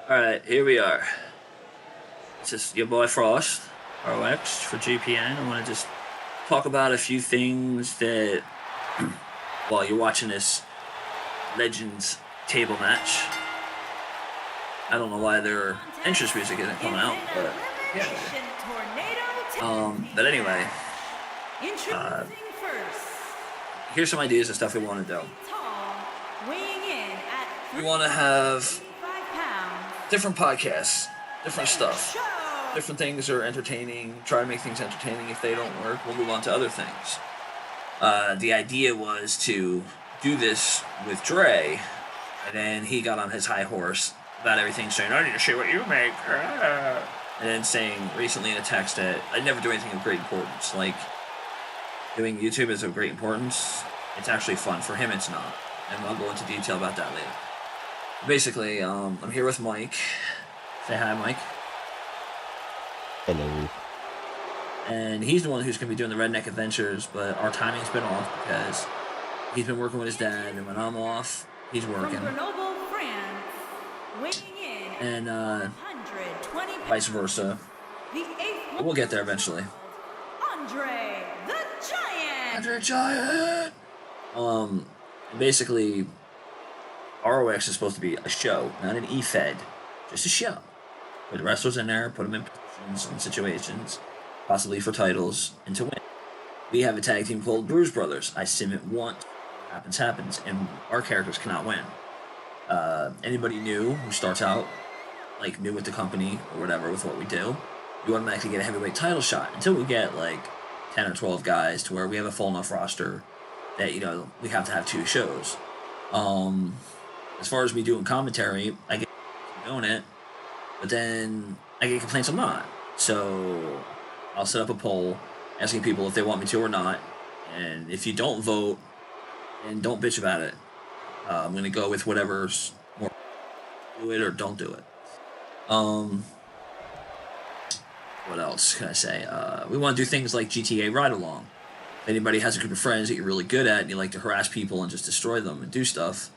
Alright, here we are. It's just your boy Frost, R.O.X for GPN. I want to just talk about a few things that, while you're watching this Legends table match, I don't know why their entrance music isn't coming out, but yeah. But anyway, here's some ideas of stuff we want to do. We want to have different podcasts, different stuff, different things are entertaining. Try to make things entertaining. If they don't work, we'll move on to other things. The idea was to do this with Dre, and then he got on his high horse about everything, saying, I need to see what you make. And then saying recently in a text that I never do anything of great importance. Like, doing YouTube is of great importance. It's actually fun. For him, it's not. And I'll go into detail about that later. Basically, I'm here with Mike. Say hi, Mike. Hello. And he's the one who's going to be doing the Redneck Adventures, but our timing's been off because he's been working with his dad, and when I'm off, he's working. And vice versa. We'll get there eventually. Andre the Giant! Basically, R.O.X is supposed to be a show, not an E-Fed. Just a show. Put the wrestlers in there, put them in positions and situations, possibly for titles, and to win. We have a tag team called Bruise Brothers. I submit once, happens, and our characters cannot win. Anybody new who starts out, like new with the company or whatever, with what we do, you automatically get a heavyweight title shot until we get like 10 or 12 guys to where we have a full enough roster that, you know, we have to have 2 shows. As far as me doing commentary, I get doing it, but then I get complaints I'm not. So I'll set up a poll asking people if they want me to or not, and if you don't vote, and don't bitch about it, I'm going to go with whatever's more, do it or don't do it. What else can I say? We want to do things like GTA Ride Along. If anybody has a group of friends that you're really good at and you like to harass people and just destroy them and do stuff,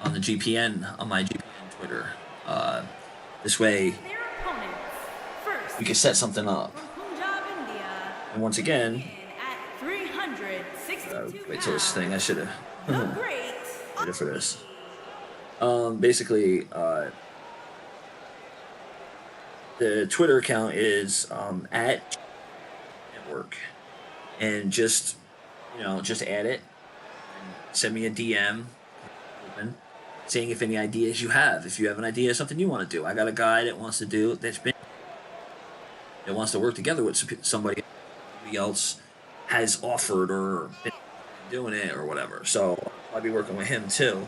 on the GPN, on my GPN Twitter, this way we can set something up. And once again, wait till this thing, I should have waited for this. Basically, the Twitter account is at network, and just add it and send me a DM open, saying if any ideas you have. If you have an idea of something you want to do, I got a guy that wants to work together with somebody else has offered or been doing it or whatever. So I'll be working with him too.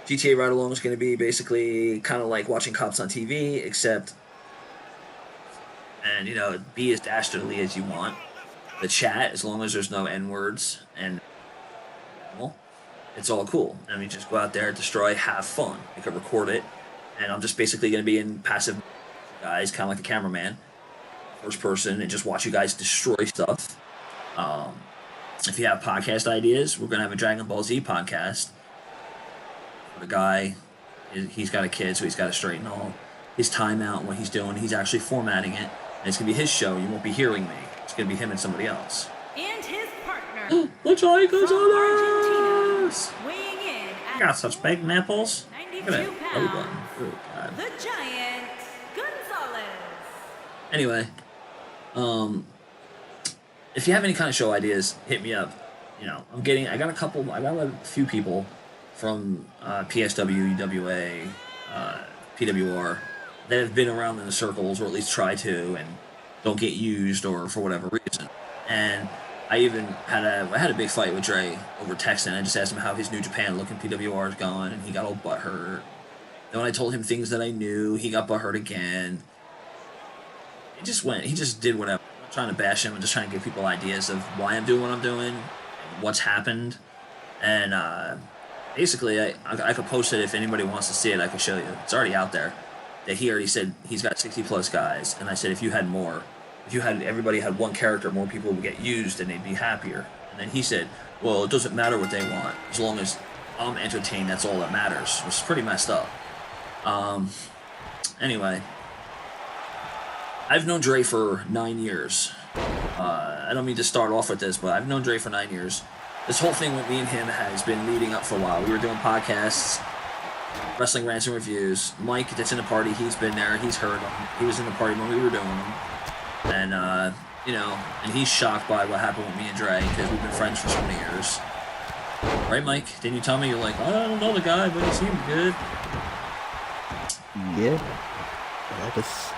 GTA Ride Along is going to be basically kind of like watching cops on TV, except, and be as dastardly as you want. The chat, as long as there's no N-words, and well, it's all cool. And we just go out there, destroy, have fun. We can record it, and I'm just basically going to be in passive guys, kind of like the cameraman, first person, and just watch you guys destroy stuff. If you have podcast ideas, we're going to have a Dragon Ball Z podcast. The guy, he's got a kid, so he's got to straighten all his time out and what he's doing. He's actually formatting it, and it's going to be his show. You won't be hearing me. It's going to be him and somebody else. And his partner. Let's like us others. Weighing in at Got such big nipples. 92 Look at that. pounds. Oh, God. The Giant Gonzalez. Anyway, if you have any kind of show ideas, hit me up. I got a few people from PSW, UWA, PWR that have been around in the circles, or at least try to, and don't get used, or for whatever reason. And I even had a big fight with Dre over text, and I just asked him how his New Japan look in PWR is gone, and he got all butthurt. Then when I told him things that I knew, he got butthurt again. He just did whatever. I'm not trying to bash him, I'm just trying to give people ideas of why I'm doing what I'm doing, and what's happened. And basically, I could post it if anybody wants to see it. I could show you. It's already out there. That he already said he's got 60 plus guys, and I said if everybody had one character, more people would get used and they'd be happier. And then he said, well, it doesn't matter what they want, as long as I'm entertained. That's all that matters. Which is pretty messed up. Anyway, I've known Dre for 9 years. I don't mean to start off with this, but I've known Dre for 9 years. This whole thing with me and him has been leading up for a while. We were doing podcasts, wrestling rants and reviews. Mike, that's in the party, he's been there. He's heard them. He was in the party when we were doing them. And, and he's shocked by what happened with me and Dre because we've been friends for so many years. Right, Mike? Didn't you tell me? You're like, I don't know the guy, but he seemed good. Yeah. That was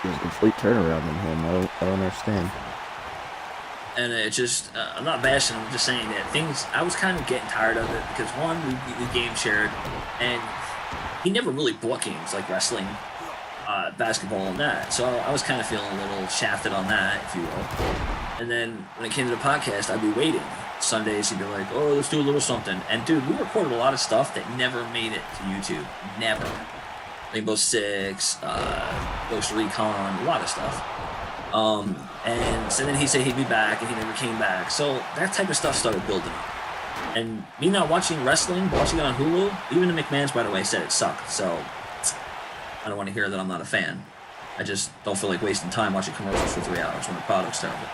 a complete turnaround in him. I don't understand. And it just, I'm not bashing him, I'm just saying that I was kind of getting tired of it because one, we game shared, and he never really bought games like wrestling, basketball, and that. So I was kind of feeling a little shafted on that, if you will. And then when it came to the podcast, I'd be waiting. Sundays, he'd be like, oh, let's do a little something. And dude, we recorded a lot of stuff that never made it to YouTube. Never. Rainbow Six, Ghost Recon, a lot of stuff. And so then he said he'd be back, and he never came back. So that type of stuff started building up. And me not watching wrestling, watching it on Hulu, even the McMahons, by the way, said it sucked. So I don't want to hear that I'm not a fan. I just don't feel like wasting time watching commercials for 3 hours when the product's terrible.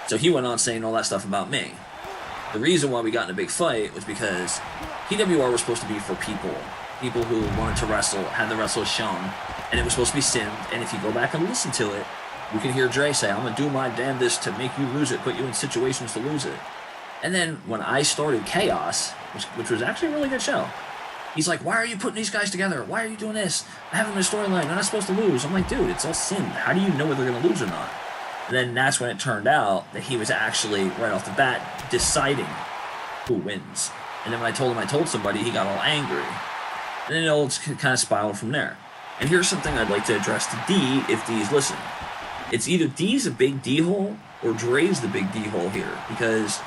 So he went on saying all that stuff about me. The reason why we got in a big fight was because PWR was supposed to be for people who wanted to wrestle, had the wrestlers shown, and it was supposed to be simmed. And if you go back and listen to it, you can hear Dre say, I'm going to do my damnedest to make you lose it, put you in situations to lose it. And then when I started Chaos, which was actually a really good show, he's like, why are you putting these guys together? Why are you doing this? I have them in a storyline. They're not supposed to lose. I'm like, dude, it's all simmed. How do you know whether they're going to lose or not? And then that's when it turned out that he was actually, right off the bat, deciding who wins. And then when I told somebody, he got all angry. And then it all kind of spiraled from there. And here's something I'd like to address to D if D's listening. It's either D's a big D-hole or Dre's the big D-hole here. Because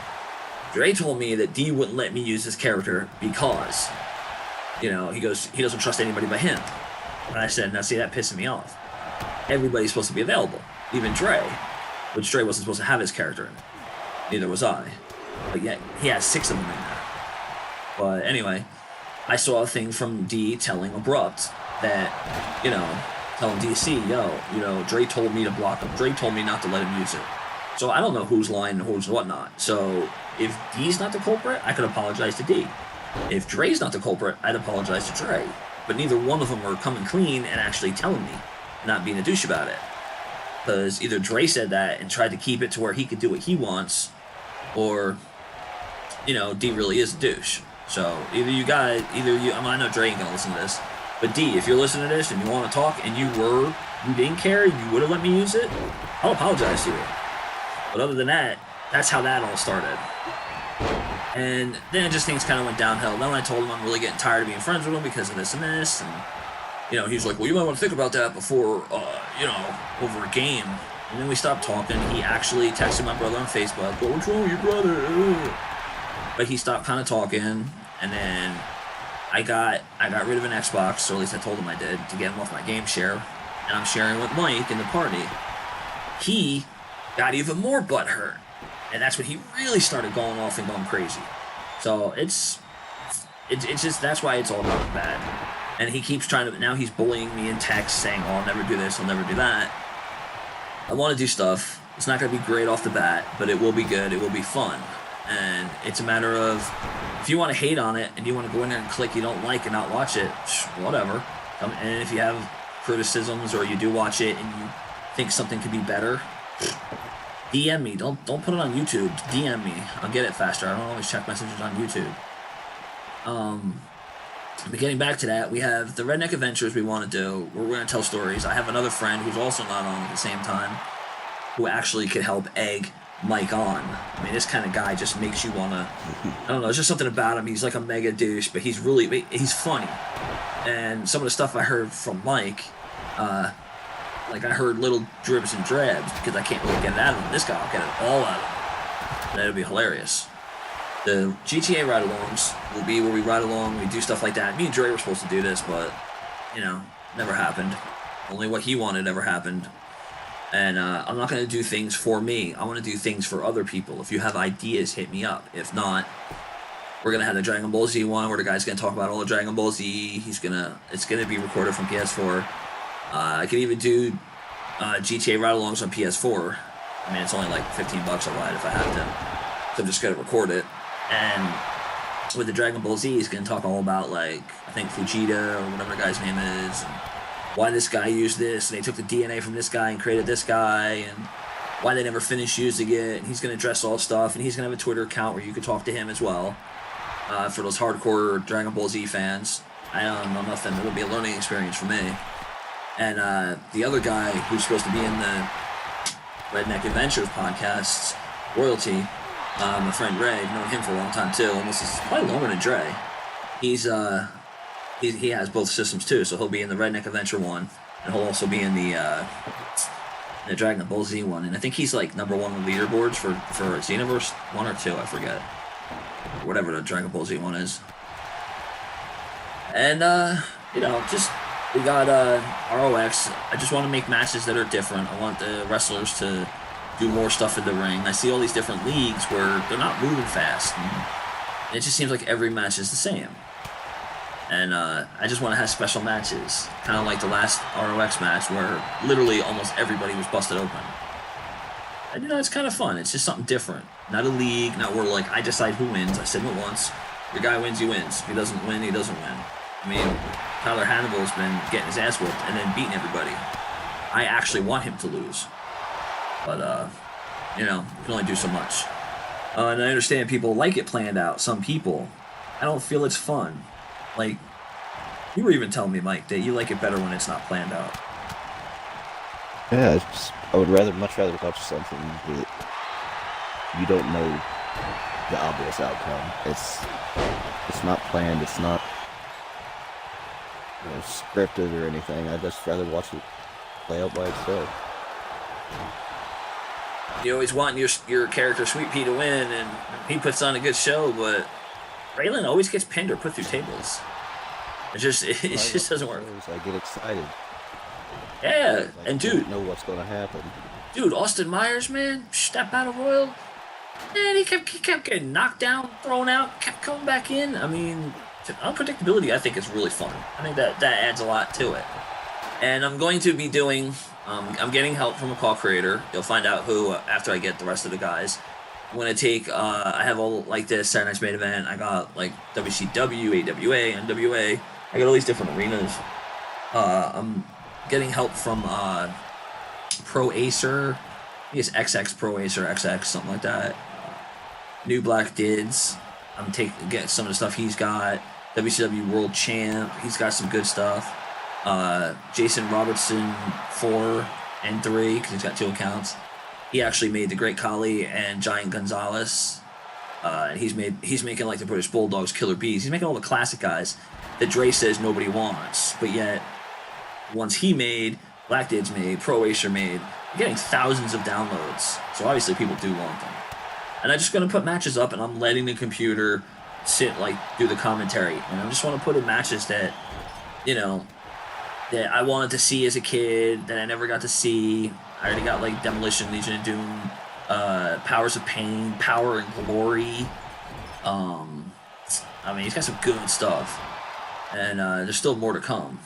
Dre told me that D wouldn't let me use his character because, he goes, he doesn't trust anybody but him. And I said, now see, that pissing me off. Everybody's supposed to be available. Even Dre. Which Dre wasn't supposed to have his character in. Neither was I. But yet, he had 6 of them in there. But anyway, I saw a thing from D telling Abrupt that, telling DC, Dre told me to block him. Dre told me not to let him use it. So I don't know who's lying and who's whatnot. So if D's not the culprit, I could apologize to D. If Dre's not the culprit, I'd apologize to Dre. But neither one of them are coming clean and actually telling me, not being a douche about it. Because either Dre said that and tried to keep it to where he could do what he wants, or, D really is a douche. So I know Dre ain't gonna listen to this, but D, if you're listening to this and you want to talk and you didn't care, you would have let me use it, I'll apologize to you. But other than that, that's how that all started. And then just things kind of went downhill. Then when I told him I'm really getting tired of being friends with him because of this and this, and he's like, well, you might want to think about that before, over a game. And then we stopped talking. He actually texted my brother on Facebook, well, what's wrong with your brother? But he stopped kind of talking, and then I got rid of an Xbox, or at least I told him I did, to get him off my game share, and I'm sharing with Mike in the party. He got even more butthurt, and that's when he really started going off and going crazy. So it's just, that's why it's all gone bad. And he keeps now he's bullying me in text, saying, oh, I'll never do this, I'll never do that. I want to do stuff. It's not going to be great off the bat, but it will be good, it will be fun. And it's a matter of, if you want to hate on it, and you want to go in there and click you don't like and not watch it, whatever. And if you have criticisms, or you do watch it, and you think something could be better, DM me. Don't put it on YouTube. DM me. I'll get it faster. I don't always check messages on YouTube. But getting back to that, we have the Redneck Adventures we want to do, where we're going to tell stories. I have another friend who's also not on at the same time, who actually could help egg Mike on. I mean, this kind of guy just makes you want to, I don't know, there's just something about him. He's like a mega douche, but he's funny. And some of the stuff I heard from Mike, like I heard little dribs and drabs, because I can't really get it out of him. This guy, I'll get it all out of him. That'll be hilarious. The GTA ride-alongs will be where we ride along, we do stuff like that. Me and Dre were supposed to do this, but, never happened. Only what he wanted ever happened. And I'm not going to do things for me. I want to do things for other people. If you have ideas, hit me up. If not, We're gonna have the Dragon Ball Z one where the guy's gonna talk about all the Dragon Ball Z. It's gonna be recorded from PS4. I can even do GTA ride-alongs on PS4. I mean, it's only like $15 a ride if I have to. So I'm just gonna record it. And with the Dragon Ball Z, he's gonna talk all about, like, I think Fujita or whatever the guy's name is, and why this guy used this, and they took the DNA from this guy and created this guy, and why they never finished using it. And he's gonna address all stuff, and he's gonna have a Twitter account where you can talk to him as well. For those hardcore Dragon Ball Z fans, I don't know nothing. It'll be a learning experience for me. And the other guy who's supposed to be in the Redneck Adventures podcast, Royalty, my friend Ray, I've known him for a long time too. Probably longer than Dre. He has both systems too, so he'll be in the Redneck Adventure one, and he'll also be in the Dragon Ball Z one. And I think he's like number 1 on the leaderboards for Xenoverse 1 or 2, I forget, or whatever the Dragon Ball Z one is. And we got R.O.X. I just want to make matches that are different. I want the wrestlers to do more stuff in the ring. I see all these different leagues where they're not moving fast, and it just seems like every match is the same. And I just want to have special matches, kind of like the last R.O.X. match where literally almost everybody was busted open. And it's kind of fun. It's just something different. Not a league, not where, like, I decide who wins. I said it once. Your guy wins, he wins. If he doesn't win, he doesn't win. I mean, Tyler Hannibal's been getting his ass whooped and then beating everybody. I actually want him to lose. But, you can only do so much. And I understand people like it planned out. Some people. I don't feel it's fun. Like, you were even telling me, Mike, that you like it better when it's not planned out. Yeah, I would much rather watch something that you don't know the obvious outcome. It's not planned. It's not scripted or anything. I'd just rather watch it play out by itself. You always want your character Sweet Pea to win, and he puts on a good show, but Raylan always gets pinned or put through tables. It just doesn't work. I get excited. Yeah, and dude, know what's going to happen. Dude, Austin Myers, man, that battle royal, man, he kept getting knocked down, thrown out, kept coming back in. I mean, unpredictability, I think, is really fun. I think that adds a lot to it. And I'm going to be doing. I'm getting help from a call creator. You'll find out who after I get the rest of the guys. I'm going to take, I have all, like, this Saturday Night's Main Event. I got, like, WCW, AWA, NWA. I got all these different arenas. I'm getting help from Pro Acer. I think it's XX Pro Acer, XX, something like that. New Black Dids. I'm getting some of the stuff he's got. WCW World Champ. He's got some good stuff. Jason Robertson 4 and 3, because he's got 2 accounts. He actually made the Great Khali and Giant Gonzalez. And he's making, like, the British Bulldogs, Killer Bees. He's making all the classic guys that Dre says nobody wants. But yet, ones he made, Black Dids made, Pro Acer made, you're getting thousands of downloads. So obviously people do want them. And I'm just going to put matches up, and I'm letting the computer sit, like, do the commentary. And I just want to put in matches that, that I wanted to see as a kid, that I never got to see. I already got, like, Demolition, Legion of Doom, Powers of Pain, Power and Glory. I mean, he's got some good stuff. And there's still more to come.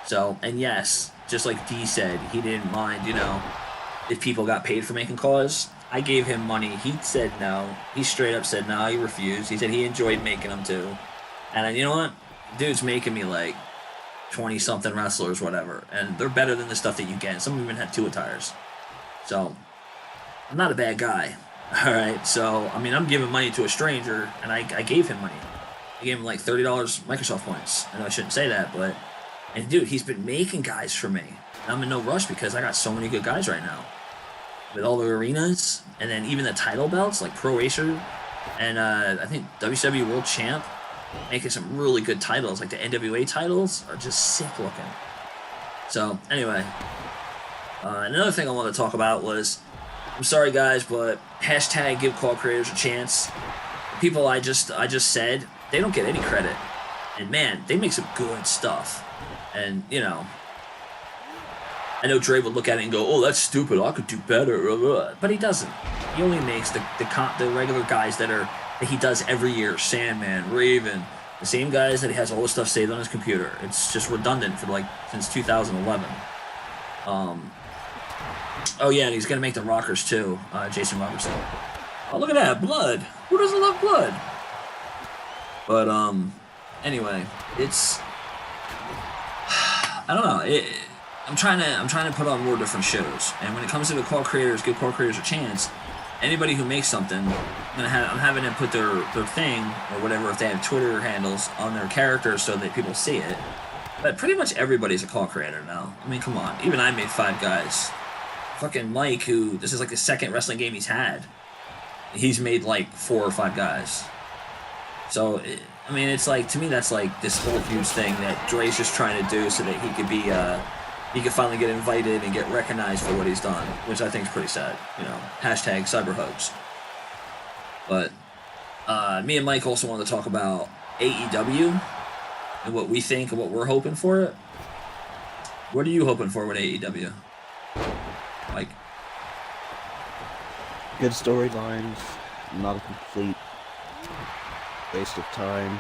So, and yes, just like D said, he didn't mind, if people got paid for making calls. I gave him money. He said no. He straight up said no. He refused. He said he enjoyed making them too. And you know what? Dude's making me, like, 20-something wrestlers, whatever. And they're better than the stuff that you get. Some even had 2 attires. So, I'm not a bad guy. Alright, so, I mean, I'm giving money to a stranger, and I gave him money. I gave him, like, $30 Microsoft points. I know I shouldn't say that, but... And, dude, he's been making guys for me. And I'm in no rush because I got so many good guys right now. With all the arenas, and then even the title belts, like Pro Acer, and I think WCW World Champ, making some really good titles. Like the NWA titles are just sick looking. So, anyway. Another thing I want to talk about was, I'm sorry guys, but hashtag give call creators a chance. The people I just said, they don't get any credit. And man, they make some good stuff. And, I know Dre would look at it and go, oh, that's stupid, I could do better, but he doesn't. He only makes the regular guys that that he does every year. Sandman, Raven, the same guys that he has all the stuff saved on his computer. It's just redundant for like since 2011. Oh yeah, and he's gonna make the Rockers too. Jason Robertson. Oh, look at that blood. Who doesn't love blood? But anyway, it's I don't know. I'm trying to put on more different shows, and when it comes to the call creators, give call creators a chance. Anybody who makes something, I'm having them put their thing or whatever, if they have Twitter handles, on their characters so that people see it. But pretty much everybody's a call creator now. I mean, come on. Even I made 5 guys. Fucking Mike, who this is like the second wrestling game he's had, he's made like 4 or 5 guys. So I mean, it's like, to me, that's like this whole huge thing that Dre's just trying to do so that he could be he could finally get invited and get recognized for what he's done, which I think is pretty sad. You know, hashtag cyberhugs. But me and Mike also wanted to talk about AEW and what we think and what we're hoping for it. What are you hoping for with AEW, Mike? Good storylines, not a complete waste of time.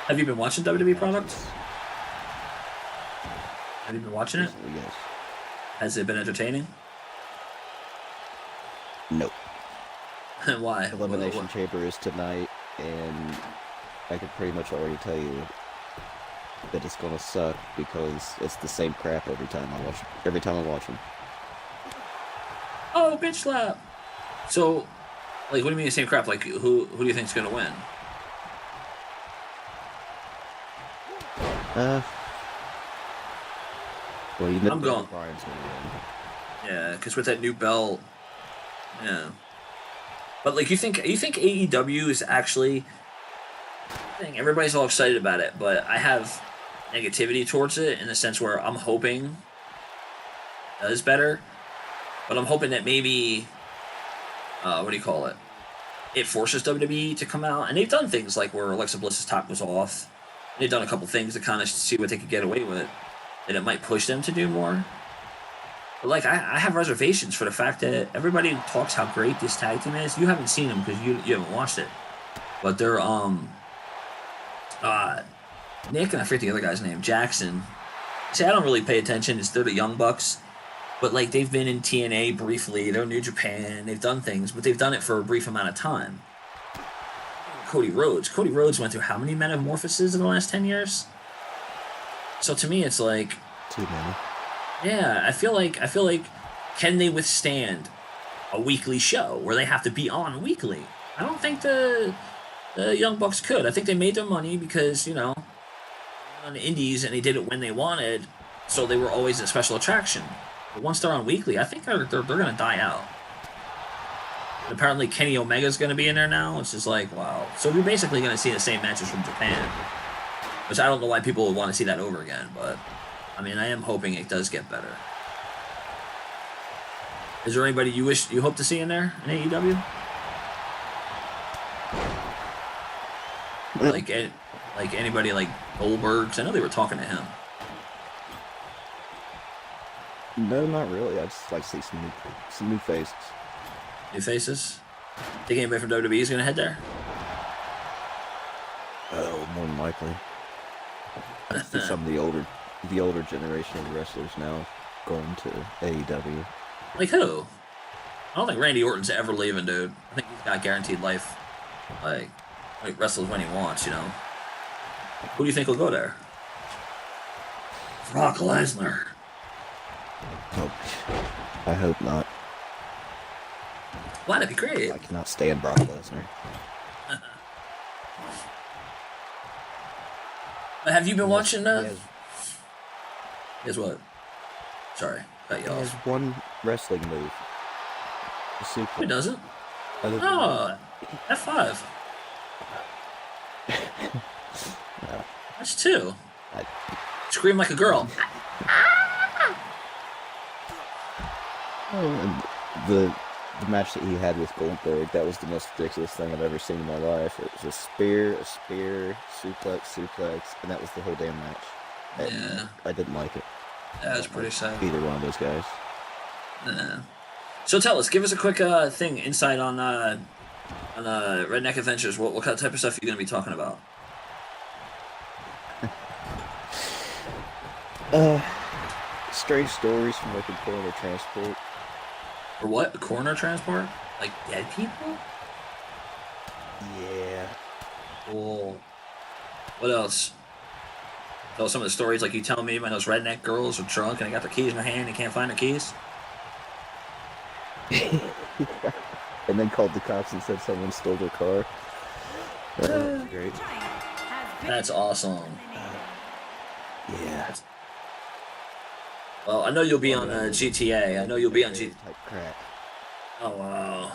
Have you been watching WWE products? Have you been watching it? Yes. Has it been entertaining? Nope. Why? Elimination Chamber is tonight, and I can pretty much already tell you that it's gonna suck because it's the same crap every time I watch them. Oh, bitch slap! So, like, what do you mean the same crap? Like, who do you think's gonna win? Well, you know, I'm going. Brian's gonna win. Yeah, because with that new belt, yeah. But like, you think AEW is actually? I think everybody's all excited about it, but I have negativity towards it in the sense where I'm hoping it does better, but I'm hoping that maybe, what do you call it? It forces WWE to come out, and they've done things like where Alexa Bliss's top was off. They've done a couple things to kind of see what they could get away with, and it might push them to do more. But like, I have reservations for the fact that everybody talks how great this tag team is. You haven't seen them because you haven't watched it, but they're Nick and I forget the other guy's name, Jackson. See, I don't really pay attention. They're the Young Bucks, but like they've been in TNA briefly. They're New Japan. They've done things, but they've done it for a brief amount of time. Cody Rhodes went through how many metamorphoses in the last 10 years? So to me, it's like too many. Yeah, I feel like can they withstand a weekly show where they have to be on weekly? I don't think the Young Bucks could. I think they made their money because, you know, on the indies, and they did it when they wanted, so they were always a special attraction. But once they're on weekly, I think they're going to die out. And apparently Kenny Omega's going to be in there now. It's just like, wow. So we're basically going to see the same matches from Japan, which I don't know why people would want to see that over again, but I mean, I am hoping it does get better. Is there anybody you hope to see in there in AEW? Like anybody like Goldberg? 'Cause I know they were talking to him. No, not really. I just like to see some new faces. New faces? Think anybody from WWE is going to head there? Oh, more than likely. I see some of the older generation of wrestlers now going to AEW. Like who? I don't think Randy Orton's ever leaving, dude. I think he's got guaranteed life. Like wrestles when he wants, you know. Who do you think will go there? Brock Lesnar. Oh, I hope not. Why? That'd be great. I cannot stand Brock Lesnar. But have you been watching? Guess what? Sorry, cut you He has off. one wrestling move. A suplex. Who doesn't? Other than Oh, F5. No. That's 2. I- Scream like a girl. Oh, and the match that he had with Goldberg, that was the most ridiculous thing I've ever seen in my life. It was a spear, suplex, and that was the whole damn match. And Yeah. I didn't like it. That was pretty sad. Either one of those guys. Yeah. So tell us, give us a quick insight on On Redneck Adventures, what kind of type of stuff are you going to be talking about? Strange stories from like a coroner transport. Or what? Coroner transport? Like dead people? Yeah. Cool. What else? Tell some of the stories like you tell me when those redneck girls are drunk and they got their keys in their hand and they can't find their keys. And then called the cops and said someone stole their car. Great. That's awesome. Yeah. Well, I know you'll be on GTA. I know you'll be on GTA. Type crap. Oh, wow.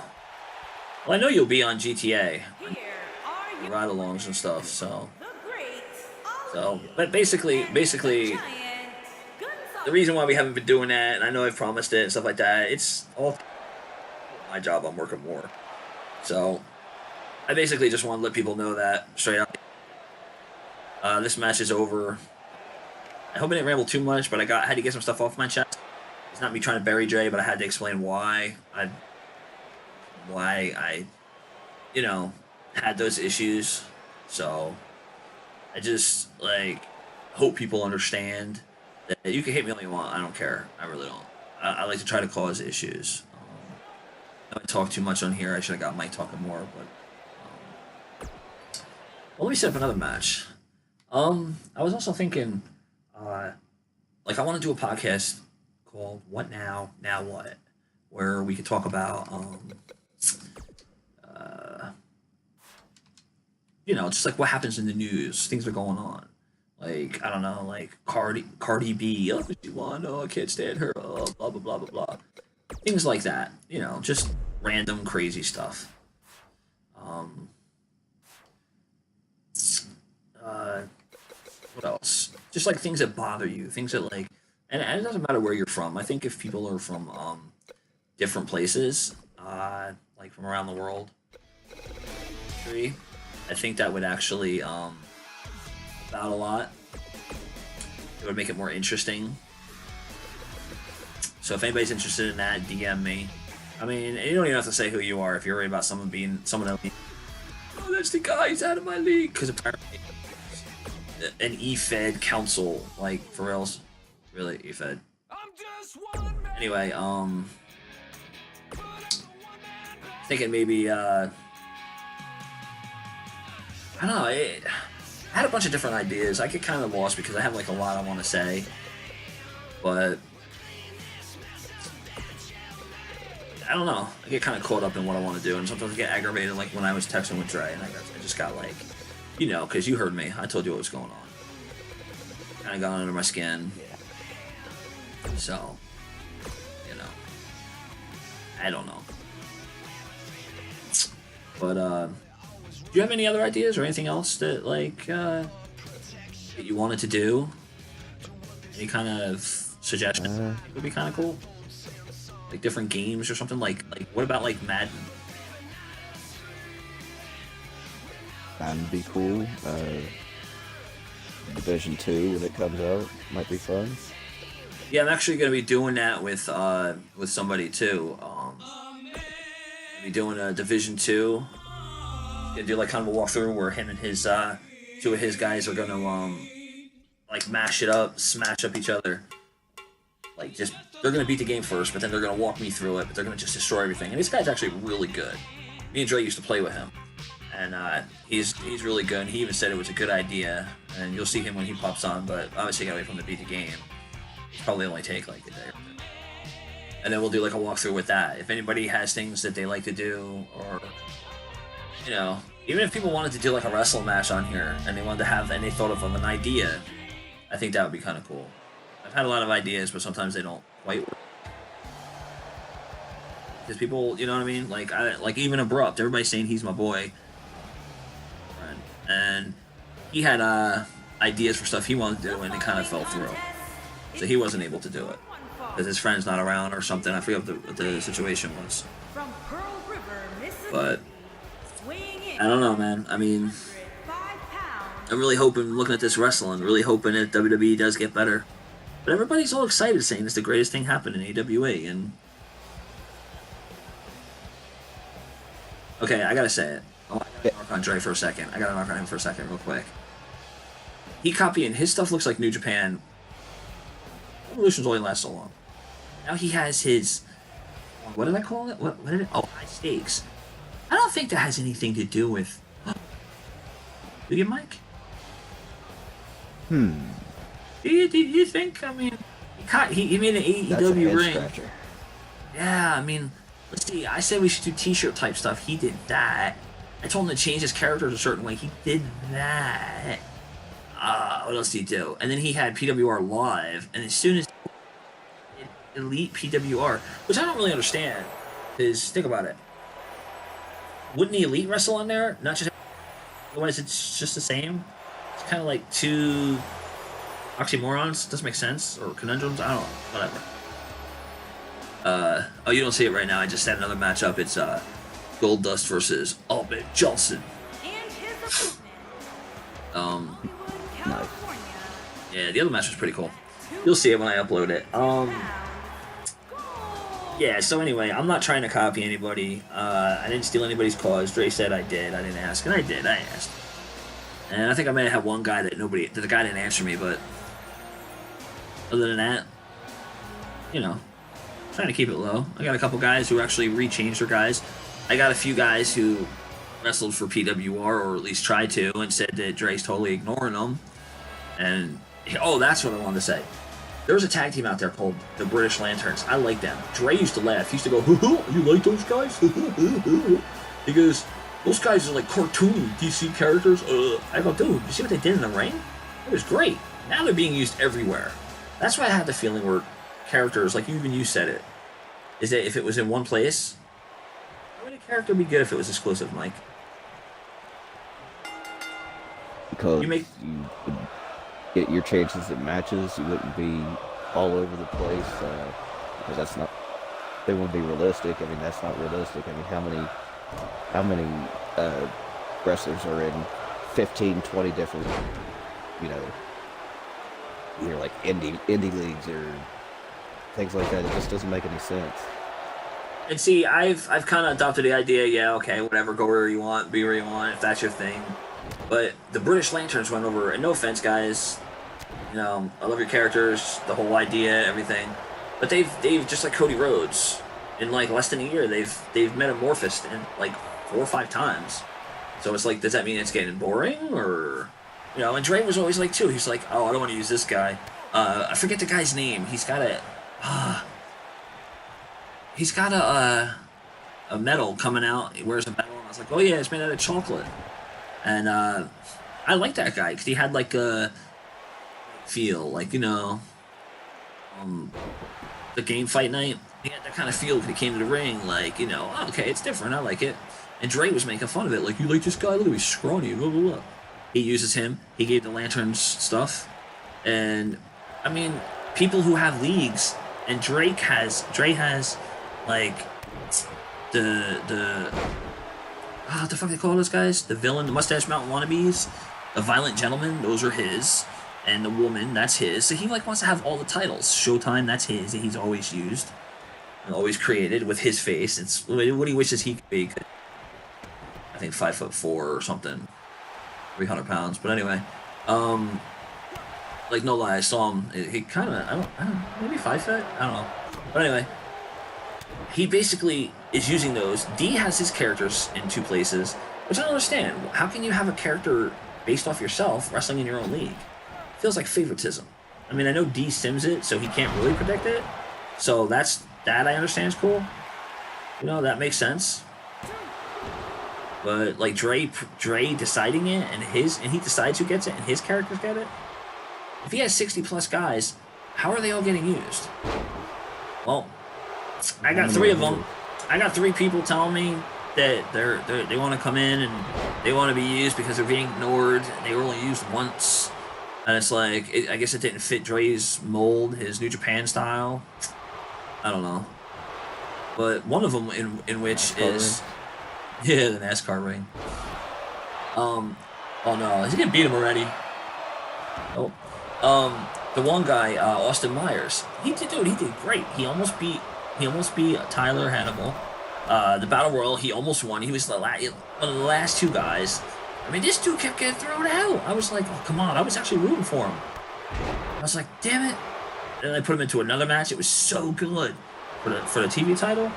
Well, I know you'll be on GTA. Here are your Ride-alongs and stuff, so... the great But basically, Giant the reason why we haven't been doing that, and I know I've promised it and stuff like that, it's all my job. I'm working more. So, I basically just want to let people know that straight up. This match is over. I hope I didn't ramble too much, but I had to get some stuff off my chest. It's not me trying to bury Dre, but I had to explain why I you know, had those issues. So, I just, like, hope people understand that you can hate me all you want. I don't care. I really don't. I like to try to cause issues. I talk too much on here. I should have got Mike talking more, but... well, let me set up another match. I was also thinking, like, I want to do a podcast called What Now, Now What? Where we could talk about, you know, just like what happens in the news, things that are going on. Like, I don't know, like Cardi B, oh, what you want? Oh, I can't stand her, oh, blah, blah, blah, blah, blah. Things like that, you know, just random crazy stuff. What else? Just like things that bother you, things that like, and it doesn't matter where you're from. I think if people are from different places, like from around the world, I think that would actually about a lot. It would make it more interesting. So if anybody's interested in that, DM me. I mean, you don't even have to say who you are if you're worried about someone else. Oh, that's the guy. He's out of my league. Because apparently, an E-Fed council, like, for reals, really E-Fed. Anyway, thinking maybe I don't know. I had a bunch of different ideas. I get kind of lost because I have like a lot I want to say, but I don't know. I get kind of caught up in what I want to do, and sometimes I get aggravated, like when I was texting with Dre, and I just got like, you know, because you heard me. I told you what was going on. Kind of got under my skin. So, you know, I don't know. But do you have any other ideas or anything else that like that you wanted to do? Any kind of suggestions? It would be kind of cool. Like different games or something. Like what about like Madden? That'd be cool. Division 2 when it comes out might be fun. Yeah, I'm actually gonna be doing that with somebody too. Be doing a Division 2. Gonna do like kind of a walkthrough where him and his two of his guys are gonna like mash it up, smash up each other. Like just they're gonna beat the game first, but then they're gonna walk me through it. But they're gonna just destroy everything. And this guy's actually really good. Me and Dre used to play with him, and he's really good. And he even said it was a good idea. And you'll see him when he pops on. But obviously, gotta wait for him to beat the game. It'll probably only take like a day or two. And then we'll do like a walkthrough with that. If anybody has things that they like to do, or you know, even if people wanted to do like a wrestling match on here and they wanted to have and they thought of an idea, I think that would be kind of cool. I've had a lot of ideas, but sometimes they don't quite work. Because people, you know what I mean? Like even Abrupt, everybody's saying he's my boy. And he had ideas for stuff he wanted to do, and it kind of fell through. So he wasn't able to do it. Because his friend's not around or something. I forget what the situation was. But I don't know, man. I mean, I'm really hoping, looking at this wrestling, really hoping that WWE does get better. But everybody's all excited saying it's the greatest thing happened in AWA. And Okay, I gotta say it. Oh, I gotta mark on Dre for a second. I gotta mark on him for a second, real quick. He copying his stuff looks like New Japan. Evolution's only last so long. Now he has his. What did I call it? What did it? Oh, high stakes. I don't think that has anything to do with. Do you, Mike? Do you think? I mean, he made an AEW ring. Scratcher. Yeah, I mean, let's see. I said we should do T-shirt type stuff. He did that. I told him to change his characters a certain way. He did that. What else did he do? And then he had PWR live. And as soon as Elite PWR, which I don't really understand, is think about it. Wouldn't the Elite wrestle on there? Not just. Otherwise, it's just the same. It's kind of like two oxymorons. Doesn't make sense, or conundrums. I don't know. Whatever. Oh, you don't see it right now. I just set another match up. It's Goldust versus Ahmed Johnson. And his opponent, Nice. Yeah, the other match was pretty cool. You'll see it when I upload it. Yeah, so anyway, I'm not trying to copy anybody. I didn't steal anybody's cause. Dre said I did. I didn't ask, and I did. I asked. And I think I may have had one guy that the guy didn't answer me, but other than that, you know, trying to keep it low. I got a couple guys who actually rechanged their guys. I got a few guys who wrestled for PWR, or at least tried to, and said that Dre's totally ignoring them. And, oh, that's what I wanted to say. There's a tag team out there called the British Lanterns. I like them. Dre used to laugh. He used to go, you like those guys? He goes, those guys are like cartoony DC characters. I go, dude, you see what they did in the ring? It was great. Now they're being used everywhere. That's why I had the feeling where characters, like even you said it, is that if it was in one place, how would a character be good if it was exclusive, Mike? Because You make- you would get your chances at matches. You wouldn't be all over the place. Because that's not. They wouldn't be realistic. I mean, that's not realistic. I mean, how many wrestlers are in 15, 20 different, like indie leagues or things like that? It just doesn't make any sense. And see, I've kind of adopted the idea, yeah, okay, whatever, go where you want, be where you want, if that's your thing. But the British Lanterns went over, and no offense, guys, I love your characters, the whole idea, everything. But they've just like Cody Rhodes, in like less than a year, they've metamorphosed in like 4 or 5 times. So it's like, does that mean it's getting boring, or and Dre was always like too. He's like, oh, I don't want to use this guy. I forget the guy's name. He's got a medal coming out. He wears a medal, and I was like, oh yeah, it's made out of chocolate. And I like that guy because he had like a feel, like the game fight night. He had that kind of feel when he came to the ring, like oh, okay, it's different. I like it. And Dre was making fun of it, like, you like this guy? Look at him, he's scrawny. Blah blah blah. He uses him. He gave the Lanterns stuff, and I mean, people who have leagues, and Dre has like the what the fuck they call those guys? The villain, the Mustache Mountain wannabes, the Violent Gentleman, those are his, and the woman, that's his. So he like wants to have all the titles. Showtime, that's his, that he's always used, and always created with his face. It's what he wishes he could be. I think 5'4" or something, 300 pounds. But anyway, like no lie, I saw him. He kind of, I don't, maybe 5 foot. I don't know. But anyway, he basically is using those. D has his characters in 2 places, which I don't understand. How can you have a character based off yourself wrestling in your own league? It feels like favoritism. I mean, I know D sims it, so he can't really predict it. So that I understand is cool. That makes sense. But like Dre deciding it, and he decides who gets it, and his characters get it. If he has 60 plus guys, how are they all getting used? Well, I got 3 of them. I got 3 people telling me that they want to come in and they want to be used because they're being ignored. And they were only used once, and it's like I guess it didn't fit Dre's mold, his New Japan style. I don't know. But one of them in which is. Yeah, the NASCAR ring. Oh no, is he gonna beat him already? Oh, the one guy, Austin Myers. He did great. He almost beat Tyler Hannibal. The Battle Royal, he almost won. He was one of the last two guys. I mean, this dude kept getting thrown out. I was like, oh, come on. I was actually rooting for him. I was like, damn it. And then I put him into another match. It was so good for the TV title.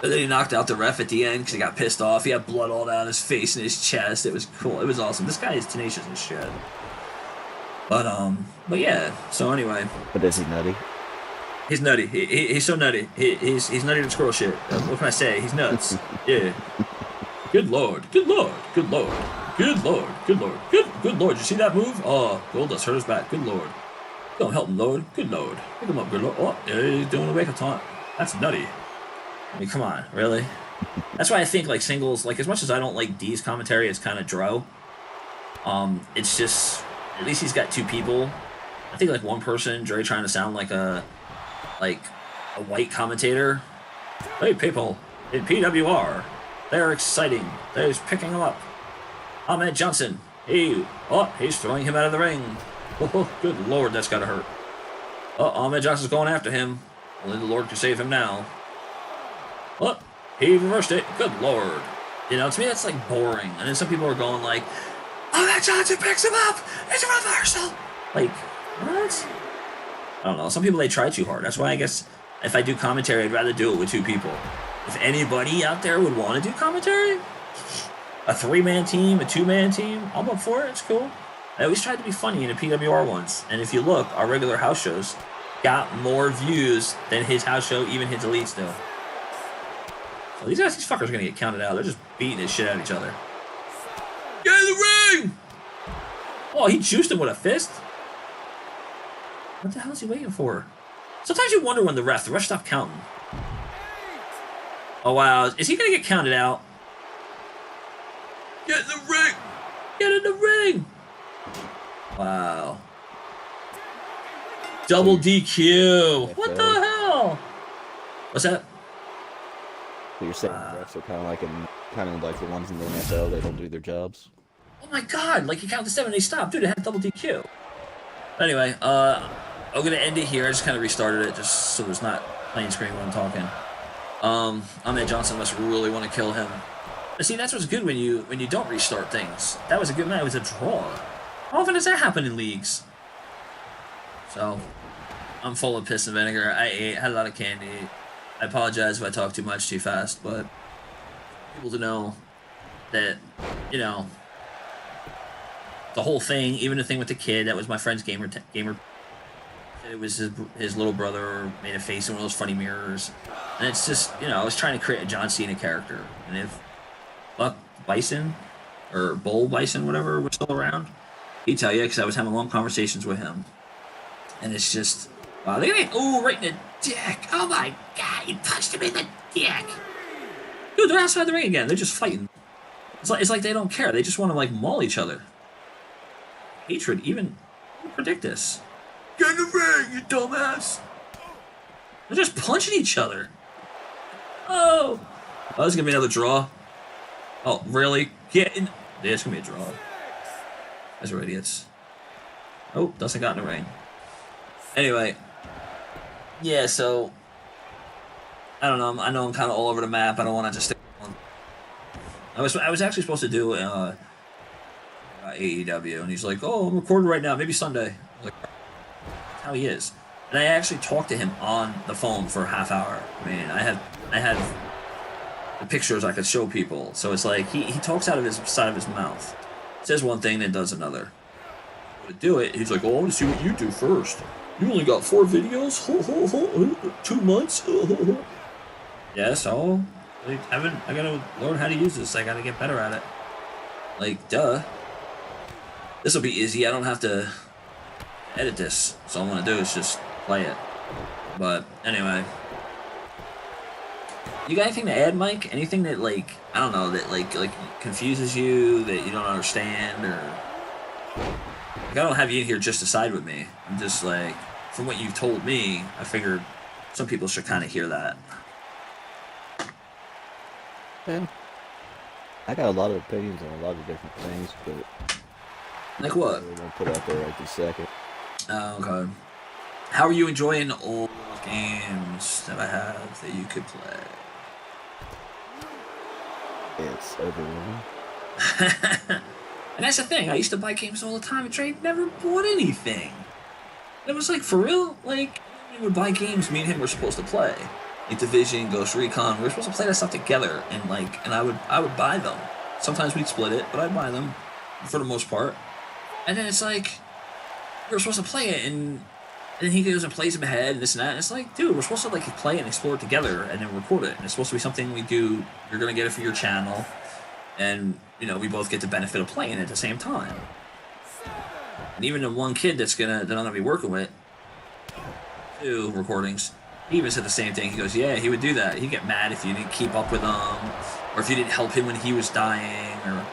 And then he knocked out the ref at the end because he got pissed off. He had blood all down his face and his chest. It was cool. It was awesome. This guy is tenacious as shit. But yeah. So anyway. But is he nutty? He's nutty. He's so nutty. He's nutty to squirrel shit. What can I say? He's nuts. Yeah. Good lord. Good lord. Good lord. Good lord. Good lord. Good lord. You see that move? Oh, Goldust hurt his back. Good lord. Don't help him, Lord. Good lord. Pick him up, good lord. Oh, he's doing a wake up taunt. That's nutty. I mean, come on, really? That's why I think like singles, like as much as I don't like D's commentary, it's kind of dro. It's just at least he's got two people. I think like one person, Dre trying to sound like a white commentator. Hey people, in PWR, they're exciting. They're picking him up. Ahmed Johnson. He's throwing him out of the ring. Oh, good lord, that's gotta hurt. Ahmed Johnson's going after him. Only the Lord can save him now. Oh, he reversed it. Good lord. You know, to me that's like boring. And then some people are going like, Ahmed Johnson picks him up. It's a reversal. Like, what? I don't know. Some people, they try too hard. That's why I guess if I do commentary, I'd rather do it with two people. If anybody out there would want to do commentary, a 3-man team, a 2-man team, I'm up for it. It's cool. I always tried to be funny in the PWR ones. And if you look, our regular house shows got more views than his house show, even his elites do. So these fuckers are going to get counted out. They're just beating the shit out of each other. Get in the ring! Oh, he juiced him with a fist? What the hell is he waiting for? Sometimes you wonder when the ref stopped counting. Oh, wow. Is he going to get counted out? Get in the ring! Get in the ring! Wow. Double DQ. What the hell? What's that? So you're saying refs are kind of like the ones in the NFL. They don't do their jobs. Oh my god! Like you count to 7 and they stop, dude. It had double DQ. Anyway, I'm gonna end it here. I just kind of restarted it just so there's not plain screen when I'm talking. Ahmed Johnson must really want to kill him. But see, that's what's good when you don't restart things. That was a good match. It was a draw. How often does that happen in leagues? So, I'm full of piss and vinegar. I had a lot of candy. I apologize if I talk too much, too fast, but people to know that, you know, the whole thing, even the thing with the kid, that was my friend's gamer. It was his little brother made a face in one of those funny mirrors. And it's just, you know, I was trying to create a John Cena character. And if Buck Bison, or Bull Bison, whatever, was still around, he'd tell you, because I was having long conversations with him. And it's just, wow, look at it. Oh, right in the dick. Oh my god, he punched him in the dick. Dude, they're outside the ring again. They're just fighting. It's like they don't care. They just want to, like, maul each other. Hatred, even predict this. Get in the ring, you dumbass. They're just punching each other. Oh, this is going to be another draw. Oh, really? Get in. Yeah, it's going to be a draw. Guys are idiots. Oh, Dustin got in the ring. Anyway, yeah, so, I don't know, I know I'm kind of all over the map, I don't want to just stick on. I was actually supposed to do AEW, and he's like, oh, I'm recording right now, maybe Sunday. I was like, that's how he is. And I actually talked to him on the phone for a half hour. I mean, I had the pictures I could show people, so it's like, he talks out of his side of his mouth. Says one thing, then does another. To do it, he's like, oh, I want to see what you do first. You only got 4 videos? 2 months? Yeah, so I gotta learn how to use this. I gotta get better at it. Like, duh. This will be easy. I don't have to edit this. So all I'm gonna do is just play it. But anyway. You got anything to add, Mike? Anything that, like, I don't know, that like confuses you, that you don't understand, or like, I don't have you in here just to side with me. I'm just like, from what you've told me, I figured some people should kind of hear that. Man, I got a lot of opinions on a lot of different things, but like what? I won't put out there right this second. Oh, okay. How are you enjoying the old games that I have that you could play? It's overwhelming. And that's the thing. I used to buy games all the time, and Dre never bought anything. It was like, for real? Like, we would buy games me and him were supposed to play. Like Division, Ghost Recon. We were supposed to play that stuff together, and I would buy them. Sometimes we'd split it, but I'd buy them for the most part. And then it's like, we were supposed to play it, and then he goes and plays them ahead, and this and that. And it's like, dude, we're supposed to like play and explore it together, and then record it. And it's supposed to be something we do. You're gonna get it for your channel, and we both get the benefit of playing it at the same time. And even the one kid that I'm gonna be working with, 2 recordings, he even said the same thing. He goes, yeah, he would do that. He'd get mad if you didn't keep up with him, or if you didn't help him when he was dying, or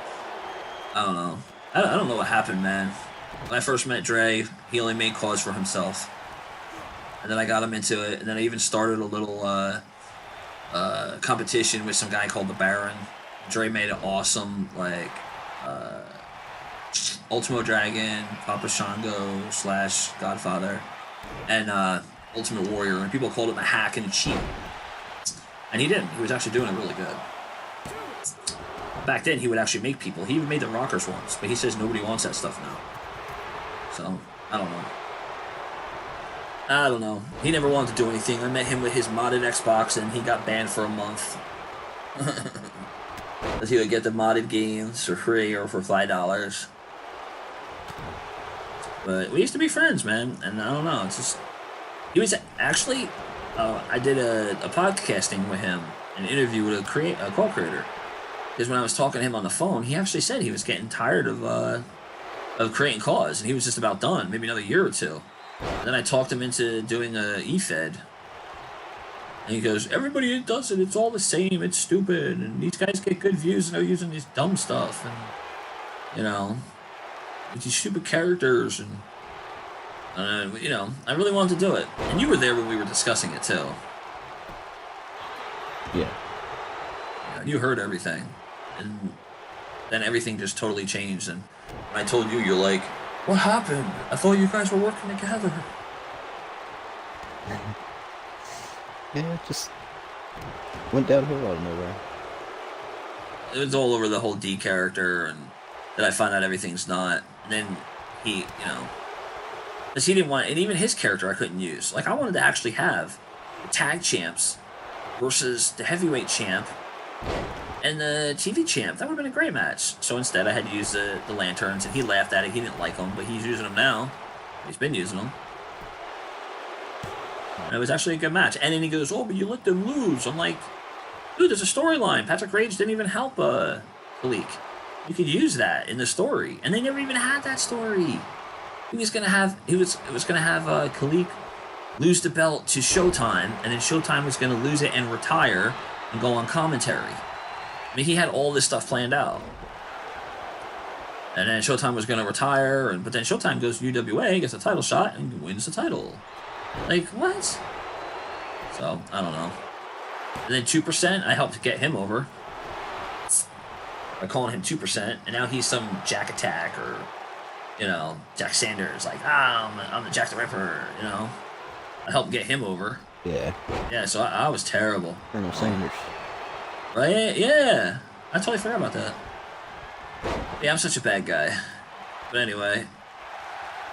I don't know. I don't know what happened, man. When I first met Dre, he only made CODs for himself, and then I got him into it, and then I even started a little competition with some guy called the Baron. Dre made an awesome Ultimo Dragon, Papa Shango / Godfather, and Ultimate Warrior, and people called him a hack and a cheat. And he didn't. He was actually doing it really good. Back then, he would actually make people. He even made the Rockers once, but he says nobody wants that stuff now. So, I don't know. He never wanted to do anything. I met him with his modded Xbox, and he got banned for a month. Because he would get the modded games for free or for $5. But we used to be friends, man, and I don't know, it's just... He was actually... I did a podcasting with him, an interview with a call creator. Because when I was talking to him on the phone, he actually said he was getting tired of creating calls, and he was just about done, maybe another year or 2. And then I talked him into doing a eFed. And he goes, everybody does it, it's all the same, it's stupid, and these guys get good views and they're using this dumb stuff, and, with these stupid characters, and, I really wanted to do it. And you were there when we were discussing it, too. Yeah. You heard everything. And then everything just totally changed, and when I told you, you're like, what happened? I thought you guys were working together. Yeah, just went downhill out of nowhere. It was all over the whole D character, and then I found out everything's not. And then he, because he didn't want, and even his character I couldn't use. Like, I wanted to actually have the tag champs versus the heavyweight champ and the TV champ. That would have been a great match. So instead, I had to use the lanterns, and he laughed at it. He didn't like them, but he's using them now. He's been using them. And it was actually a good match. And then he goes, oh, but you let them lose. I'm like, dude, there's a storyline. Patrick Rage didn't even help Khalik. You could use that in the story. And they never even had that story. He was gonna have Khalik lose the belt to Showtime, and then Showtime was gonna lose it and retire and go on commentary. I mean, he had all this stuff planned out. And then Showtime was gonna retire, but then Showtime goes to UWA, gets a title shot, and wins the title. Like, what? So, I don't know. And then 2%, I helped get him over by calling him 2%, and now he's some Jack Attack or, Jack Sanders. Like, I'm the Jack the Ripper, I helped get him over. Yeah. Yeah, so I was terrible. Colonel Sanders. Right? Yeah. I totally forgot about that. Yeah, I'm such a bad guy. But anyway,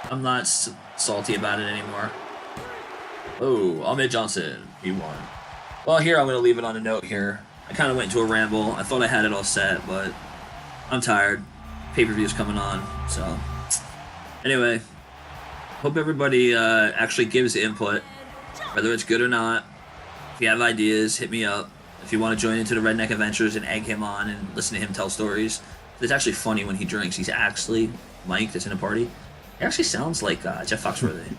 I'm not salty about it anymore. Oh, Ahmed Johnson, he won. Well, here I'm going to leave it on a note here. I kind of went into a ramble. I thought I had it all set, but I'm tired. Pay-per-view's coming on, so... Anyway, hope everybody actually gives input, whether it's good or not. If you have ideas, hit me up. If you want to join into the Redneck Adventures and egg him on and listen to him tell stories. It's actually funny when he drinks. He's actually Mike that's in a party. He actually sounds like Jeff Foxworthy.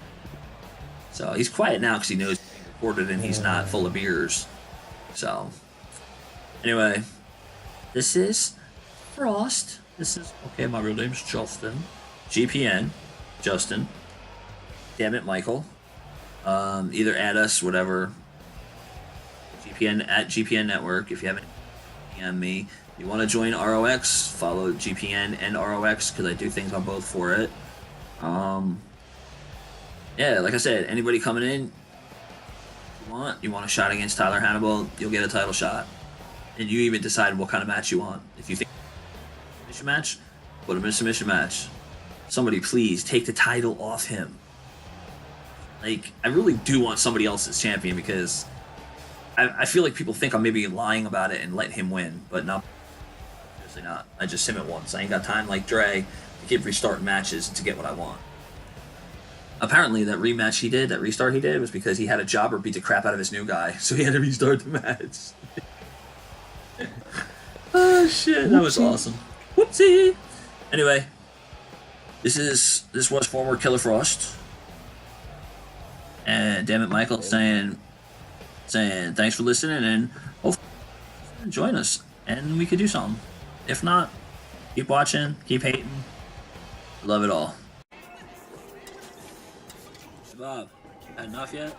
So he's quiet now because he knows he's being recorded and he's not full of beers. So, anyway, this is Frost. This is, okay, my real name's Justin. GPN, Justin. Damn it, Michael. Either add us, whatever. GPN at GPN Network. If you haven't DM me, if you want to join R.O.X, follow GPN and R.O.X because I do things on both for it. Yeah, like I said, anybody coming in, if you want a shot against Tyler Hannibal, you'll get a title shot. and you even decide what kind of match you want. If you think submission match, put him in a submission match. Somebody please take the title off him. Like, I really do want somebody else as champion because I feel like people think I'm maybe lying about it and letting him win, but no, seriously not. I just him at once. I ain't got time like Dre to keep restarting matches to get what I want. Apparently, that rematch he did, that restart he did, was because he had a jobber beat the crap out of his new guy, so he had to restart the match. Oh shit, that was awesome. Whoopsie. Anyway, this was former Killer Frost, and damn it, Michael saying thanks for listening, and hopefully join us and we could do something. If not, keep watching, keep hating. Love it all. Bob, had enough yet?